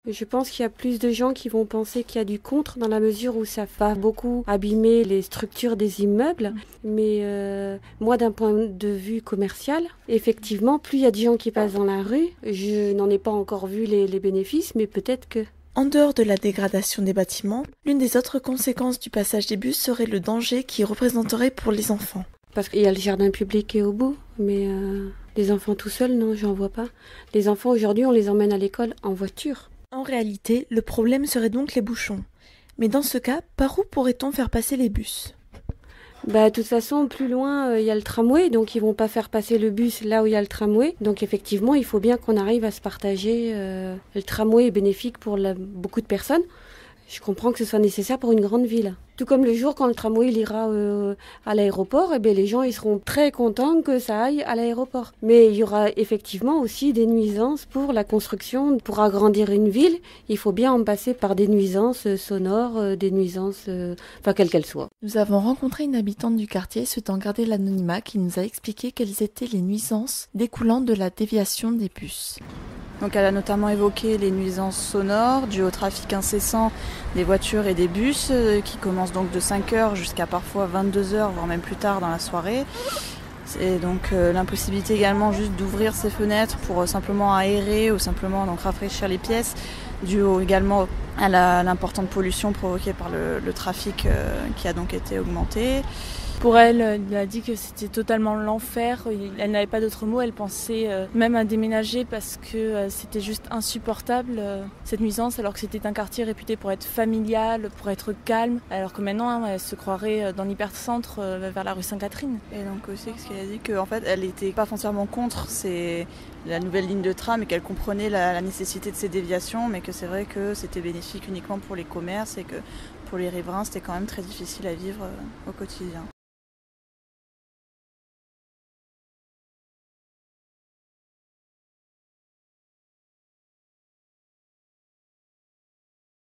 Je pense qu'il y a plus de gens qui vont penser qu'il y a du contre dans la mesure où ça va beaucoup abîmer les structures des immeubles. Mais moi, d'un point de vue commercial, effectivement, plus il y a de gens qui passent dans la rue, je n'en ai pas encore vu les bénéfices, mais peut-être que... En dehors de la dégradation des bâtiments, l'une des autres conséquences du passage des bus serait le danger qu'il représenterait pour les enfants. Parce qu'il y a le jardin public qui est au bout, mais les enfants tout seuls, non, j'en vois pas. Les enfants, aujourd'hui, on les emmène à l'école en voiture. En réalité, le problème serait donc les bouchons. Mais dans ce cas, par où pourrait-on faire passer les bus ? De toute façon, plus loin, il y a le tramway, donc ils vont pas faire passer le bus là où il y a le tramway. Donc effectivement, il faut bien qu'on arrive à se partager. Le tramway est bénéfique pour beaucoup de personnes. Je comprends que ce soit nécessaire pour une grande ville. Tout comme le jour quand le tramway il ira à l'aéroport, eh bien, les gens ils seront très contents que ça aille à l'aéroport. Mais il y aura effectivement aussi des nuisances pour la construction. Pour agrandir une ville, il faut bien en passer par des nuisances sonores, des nuisances, quelles qu'elles soient. Nous avons rencontré une habitante du quartier souhaitant garder l'anonymat qui nous a expliqué quelles étaient les nuisances découlant de la déviation des bus. Donc elle a notamment évoqué les nuisances sonores dues au trafic incessant des voitures et des bus qui commencent donc de 5h jusqu'à parfois 22h, voire même plus tard dans la soirée. Et donc l'impossibilité également juste d'ouvrir ses fenêtres pour simplement aérer ou simplement donc rafraîchir les pièces, dû également à l'importante pollution provoquée par le trafic qui a donc été augmenté. Pour elle, elle a dit que c'était totalement l'enfer, elle n'avait pas d'autre mot, elle pensait même à déménager parce que c'était juste insupportable cette nuisance, alors que c'était un quartier réputé pour être familial, pour être calme, alors que maintenant elle se croirait dans l'hypercentre vers la rue Sainte-Catherine. Et donc aussi ce qu'elle a dit qu'en fait elle n'était pas foncièrement contre la nouvelle ligne de tram et qu'elle comprenait la nécessité de ces déviations, mais que c'est vrai que c'était bénéfique uniquement pour les commerces et que pour les riverains c'était quand même très difficile à vivre au quotidien.